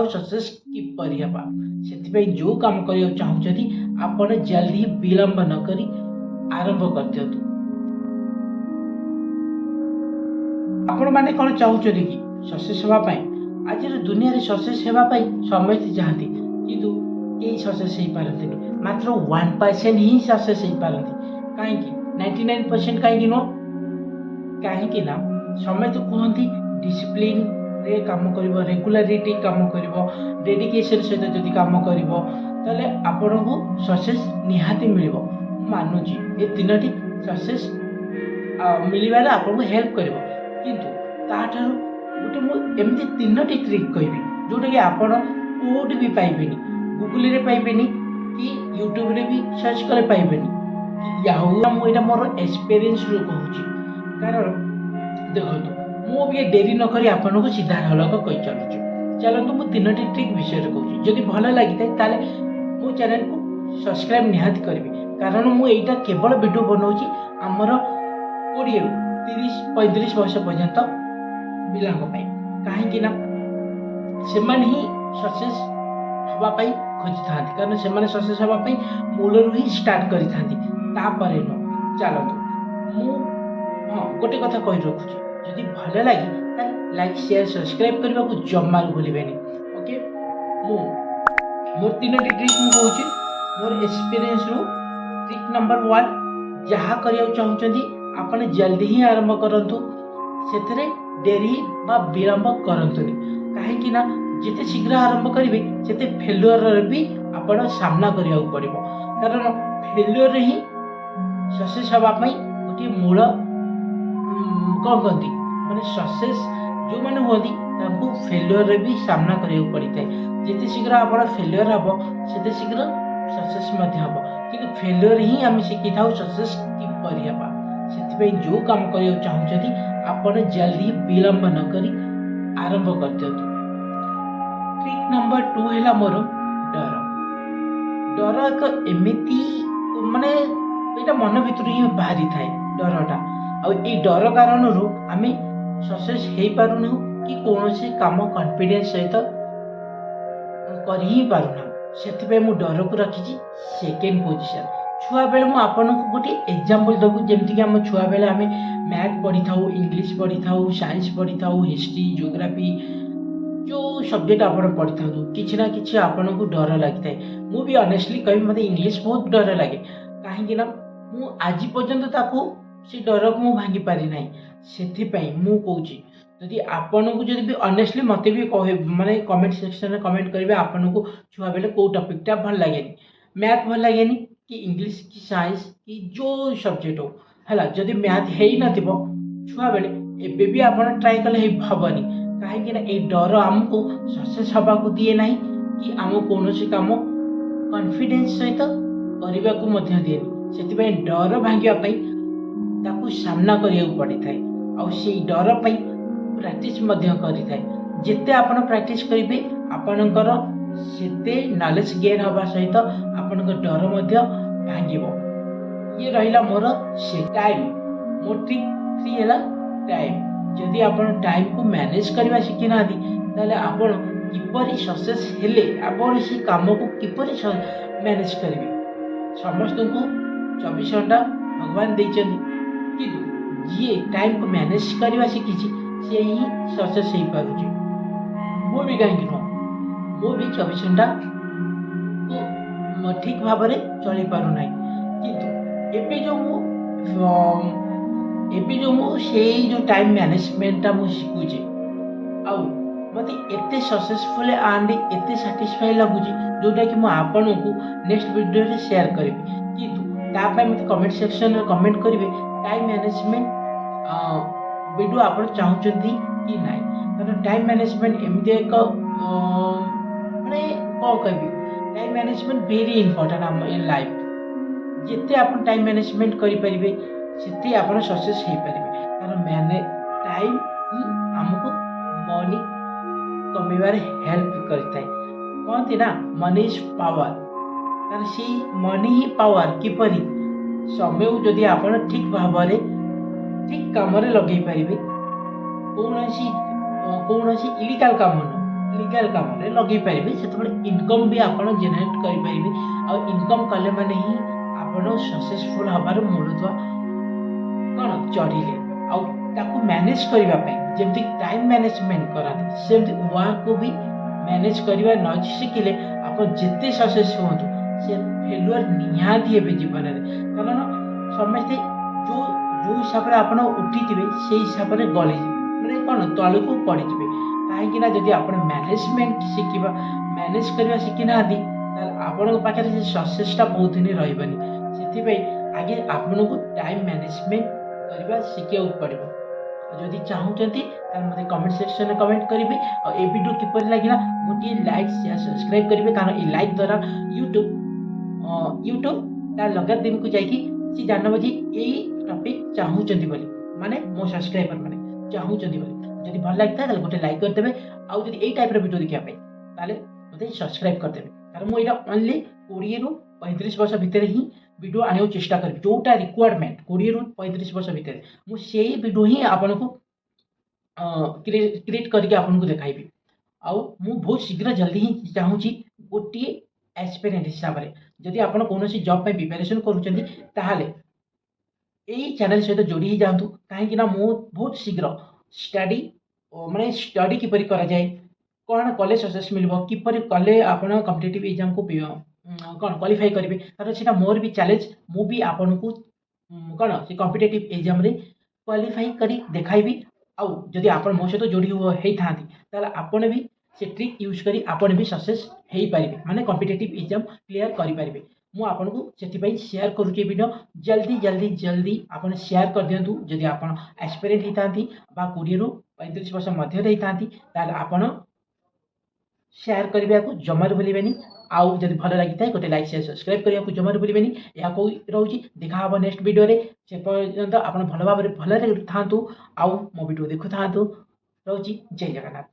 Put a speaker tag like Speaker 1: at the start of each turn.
Speaker 1: Success किपरि हेबा से जो काम करिया चाहूछथि आपण जल्दी विलंब न करी आरंभ कर दियंतु। आपण माने कोन चाहूछथि कि सक्सेस हेबा पई आज दुनिया रे सक्सेस हेबा पई समस्त चाहती किंतु केही सक्सेस हेई पारंतिनी मात्र 1% ही सक्सेस हेई पारंती काहे कि 99% काहे कि नो काहे कि ना समस्त कहंती डिसिप्लिन रे काम करिवो रेगुलारिटी काम करिवो डेडिकेशन सहित जदि काम करिवो ताले आपनको सक्सेस निहाती मिलिबो मानुची ए तीनटी सक्सेस मिलिबारे आपनको हेल्प करिवो किंतु ताठारु गोटे मु एमती तीनटी ट्रिक कहबी जोटा कि आपण कोड भी पाइबेनी गूगल रे पाइबेनी कि यूट्यूब रे भी सर्च करे पाइबेनी याहू मु एटा मोर एक्सपीरियंस रो कहूची कारण देखो मु भी डेरी न करी आपनको सीधा हलक कहि चलुची चलतु मु तीनटी ट्रिक विषय रे कहूची जदि भल लागि ताले मो चैनल को सब्सक्राइब निहात करबी कारण मु एटा केवल वीडियो बनौची हमर 20 30 35 वर्ष पर्यंत पिलांग पाई काहे कि ना सेमान ही सक्सेस हवा पाई खोजी थांती कारण सेमाने सक्सेस हवा पाई मूलरू ही स्टार्ट करि थांती तापरे न चलतु मु गोटे कथा कहि रखुची जदि भल लगी ताले लाइक शेयर सब्सक्राइब करबा को जम्मारू भूलिबेनी ओके मु मोर तीनटी ट्रिक मु कहूची मोर एक्सपीरियंस रू ट्रिक नंबर 1 जहा करिया चाहूचंदी आपण जल्दी ही आरंभ करंतु सेथरे डेरी बा विलंब करंतुनी काहे कि ना जिते शीघ्र आरंभ करिवे सेते फेल्युअर रे भी आपण सामना करिया पड़िबो कारण फेल्युअर ही सक्सेस हवा पई गोटे मूल कौन कहती माने सक्सेस जो माने होती तांको फेल्युअर रे भी सामना करिया पड़ी थाए जिते शीघ्र आपण फेल्युअर हबो सेते शीघ्र सक्सेस मध्ये हबो किंतु फेल्युअर ही हम शिखि थाउ सक्सेस किपरि हेबा सेति जो काम करिया चाहूछथि आपण जल्दी विलंब न करी आरंभ कर दियंतु। ट्रिक नंबर 2 हैला मोर डर डर एक एमिति माने एटा मन भितर ही बाहरी थाए डरटा आ ए डर कारण रो आमे सक्सेस हेई पारुनु कि कोनोसी काम कॉन्फिडेंस सहित कर ही पारुना सेति मु डर को रखिची सेकंड पोजीशन छुआ बेले मु आपन को गोटे एग्जांपल दबु जेमति कि हम छुआ बेले आमे मैथ पढ़ी थाउ इंग्लिश पढ़ी थाउ साइंस पढ़ी थाउ हिस्ट्री ज्योग्राफी जो सब्जेक्ट आपण पढ़ी थाउ किछि ना किछि आपन को डर लागि थाए मु भी ऑनेस्टली कहि मते इंग्लिश बहुत डर लागे काहे कि ना मु आज पर्यंत ताको से डर को मु भांगी पारि नाही सेथि पई मु कहूची यदि आपन को जदि भी ऑनेस्टली मते भी कहे माने कमेंट सेक्शन में कमेंट करिवे आपन को छुआ बेले को टॉपिक टा भल लागेनी मैथ भल लागेनी कि इंग्लिश की साइंस की जो सब्जेक्ट हो हला जदि मैथ हेई नथिबो छुआ बेले एबे भी आपन ट्राई कले हे भबनी काहे कि ना ए डर हमको सक्सेस हबा को दिए नाही कि हम कोनोसी काम कॉन्फिडेंस सहित करबा को मध्य दिएनी सेति पई डर भांगिया पई ताकू सामना करिया पड़ी थाए आ से डर पई प्रैक्टिस मध्य करि थाए जेते आपण प्रैक्टिस करिवे आपनकर सेते नॉलेज गेन हबा सहित आपनकर डर मध्य भांगिबो ये रहिला मोर से टाइम मोट्रिक 3 हैला टाइम जदि आपण टाइम को मैनेज करबा शिखि नादी ताले आपण किपरि सक्सेस हेले आपण से काम को किपरि मैनेज करिवे समस्त को 24 घंटा भगवान देचनी किंतु जी टाइम को मैनेज करबा शिखि से ही सक्सेस हेई पारुची मो भी काहे कि मो भी 24 घंटा को ठीक भाव में चली पारु नाही किंतु एबे जो मु से जो टाइम मैनेजमेंट ता मु शिखुची आ मते एते सक्सेसफुल एंड एते सैटिस्फाई लगुची जोटा कि मु आपन को नेक्स्ट वीडियो रे शेयर करबी किंतु ता पय मते कमेंट सेक्शन रे कमेंट करिवे टाइम मैनेजमेंट वीडियो आपण चाहउचंती कि नाही कारण टाइम मैनेजमेंट एमते एक माने को कहबी टाइम मैनेजमेंट वेरी इंपोर्टेंट हम इन लाइफ जिते आप टाइम मैनेजमेंट करि परिबे सेते आप सक्सेस हेई परिबे कारण मैंने टाइम ही हमको मनी कमेबार हेल्प करता है कहते ना मनी इज पावर कारण से मनी ही पावर किपरि समय जदि आप ठीक भाव में ठीक काम लगे पारे कौन इलिगाल काम न ଲିଗାଲ କାମରେ ଲଗେଇ ପାରିବେ ସେତେବେଳେ ଇନକମ୍ ବି ଆପଣ ଜେନେରେଟ୍ କରିପାରିବେ ଆଉ ଇନକମ୍ କଲେ ମାନେ ହିଁ ଆପଣ ସକ୍ସେସଫୁଲ୍ ହେବାର ମୂଳଦୁଆ କ'ଣ ଚଢ଼ିଲେ ଆଉ ତାକୁ ମ୍ୟାନେଜ୍ କରିବା ପାଇଁ ଯେମିତି ଟାଇମ୍ ମ୍ୟାନେଜମେଣ୍ଟ କରନ୍ତି ସେମିତି ୱାର୍କକୁ ବି ମ୍ୟାନେଜ୍ କରିବା ନ ଶିଖିଲେ ଆପଣ ଯେତେ ସକ୍ସେସ୍ ହୁଅନ୍ତୁ ସେ ଫେଲୁଅର୍ ନିହାତି ହେବେ ଜୀବନରେ କାରଣ ସମସ୍ତେ ଯେଉଁ ଯେଉଁ ହିସାବରେ ଆପଣ ଉଠିଥିବେ ସେଇ ହିସାବରେ ଗଳିଯିବେ ମାନେ କ'ଣ ତଳକୁ ପଡ଼ିଯିବେ କାହିଁକିନା ଯଦି ଆପଣ ମ୍ୟାନେଜମେଣ୍ଟ ଶିଖିବା ମ୍ୟାନେଜ୍ କରିବା ଶିଖିନାହାନ୍ତି ତାହେଲେ ଆପଣଙ୍କ ପାଖରେ ସେ ସକ୍ସେସ୍ଟା ବହୁତ ଦିନ ରହିବନି ସେଥିପାଇଁ ଆଗେ ଆପଣଙ୍କୁ ଟାଇମ୍ ମ୍ୟାନେଜମେଣ୍ଟ କରିବା ଶିଖିବାକୁ ପଡ଼ିବ ଯଦି ଚାହୁଁଛନ୍ତି ତାହେଲେ ମୋତେ କମେଣ୍ଟ ସେକ୍ସନରେ କମେଣ୍ଟ କରିବେ ଆଉ ଏ ଭିଡ଼ିଓ କିପରି ଲାଗିଲା ଗୋଟିଏ ଲାଇକ୍ ସେୟାର ସବସ୍କ୍ରାଇବ୍ କରିବେ କାରଣ ଏ ଲାଇକ୍ ଦ୍ୱାରା ୟୁଟ୍ୟୁବ୍ ତା ଲଗାରିଦମକୁ ଯାଇକି ସେ ଜାଣିବ ଯେ ଏଇ ଟପିକ୍ ଚାହୁଁଛନ୍ତି ବୋଲି ମାନେ ମୋ ସବସ୍କ୍ରାଇବର ମାନେ ଚାହୁଁଛନ୍ତି ବୋଲି ଯଦି ଭଲ ଲାଗିଥାଏ ତାହେଲେ ଗୋଟେ ଲାଇକ୍ କରିଦେବେ ଆଉ ଯଦି ଏଇ ଟାଇପ୍ର ଭିଡ଼ିଓ ଦେଖିବା ପାଇଁ ତାହେଲେ ମୋତେ ସବସ୍କ୍ରାଇବ୍ କରିଦେବେ କାରଣ ମୁଁ ଏଇଟା ଅନଲି 20ରୁ 35 ବର୍ଷ ଭିତରେ ହିଁ ଭିଡ଼ିଓ ଆଣିବାକୁ ଚେଷ୍ଟା କରିବି ଯେଉଁଟା ରିକ୍ୱାରମେଣ୍ଟ 20ରୁ 35 ବର୍ଷ ଭିତରେ ମୁଁ ସେଇ ଭିଡ଼ିଓ ହିଁ ଆପଣଙ୍କୁ କ୍ରିଏଟ୍ କରିକି ଆପଣଙ୍କୁ ଦେଖାଇବି ଆଉ ମୁଁ ବହୁତ ଶୀଘ୍ର ଜଲ୍ଦି ହିଁ ଚାହୁଁଛି ଗୋଟିଏ ଏକ୍ସପେରିଏଣ୍ଟ ହିସାବରେ ଯଦି ଆପଣ କୌଣସି ଜବ୍ ପାଇଁ ପ୍ରିପାରେସନ୍ କରୁଛନ୍ତି ତାହେଲେ ଏଇ ଚ୍ୟାନେଲ୍ ସହିତ ଯୋଡ଼ି ହେଇଯାଆନ୍ତୁ କାହିଁକିନା ମୁଁ ବହୁତ ଶୀଘ୍ର ମାନେ ଷ୍ଟଡି କିପରି କରାଯାଏ କ'ଣ କଲେ ସକ୍ସେସ୍ ମିଳିବ କିପରି କଲେ ଆପଣ କମ୍ପିଟେଟିଭ୍ ଏକ୍ଜାମ୍କୁ କ'ଣ କ୍ୱାଲିଫାଇ କରିବେ କାରଣ ସେଇଟା ମୋର ବି ଚ୍ୟାଲେଞ୍ଜ ମୁଁ ବି ଆପଣଙ୍କୁ କ'ଣ ସେ କମ୍ପିଟେଟିଭ୍ ଏକ୍ଜାମ୍ରେ କ୍ୱାଲିଫାଇ କରି ଦେଖାଇବି ଆଉ ଯଦି ଆପଣ ମୋ ସହିତ ଯୋଡ଼ି ହେଇଥାନ୍ତି ତାହେଲେ ଆପଣ ବି ସେ ଟ୍ରିକ୍ ୟୁଜ୍ କରି ଆପଣ ବି ସକ୍ସେସ୍ ହେଇପାରିବେ ମାନେ କମ୍ପିଟେଟିଭ୍ ଏକ୍ଜାମ୍ କ୍ଲିୟର୍ କରିପାରିବେ ମୁଁ ଆପଣଙ୍କୁ ସେଥିପାଇଁ ସେୟାର କରୁଛି ଭିଡ଼ିଓ ଜଲ୍ଦି ଆପଣ ସେୟାର କରିଦିଅନ୍ତୁ ଯଦି ଆପଣ ଏକ୍ସପେରିଏଣ୍ଟ ହେଇଥାନ୍ତି ବା 20ରୁ 35 ବର୍ଷ ମଧ୍ୟରେ ହେଇଥାନ୍ତି ତାହେଲେ ଆପଣ ସେୟାର କରିବାକୁ ଜମାରୁ ଭୁଲିବେନି ଆଉ ଯଦି ଭଲ ଲାଗିଥାଏ ଗୋଟେ ଲାଇକ୍ ସେୟାର ସବସ୍କ୍ରାଇବ୍ କରିବାକୁ ଜମାରୁ ଭୁଲିବେନି ଏହା ରହୁଛି ଦେଖା ହେବ ନେକ୍ସଟ ଭିଡ଼ିଓରେ ସେ ପର୍ଯ୍ୟନ୍ତ ଆପଣ ଭଲ ଭାବରେ ଭଲରେ ଥାଆନ୍ତୁ ଆଉ ମୋ ଭିଡ଼ିଓ ଦେଖୁଥାନ୍ତୁ ରହୁଛି ଜୟ ଜଗନ୍ନାଥ।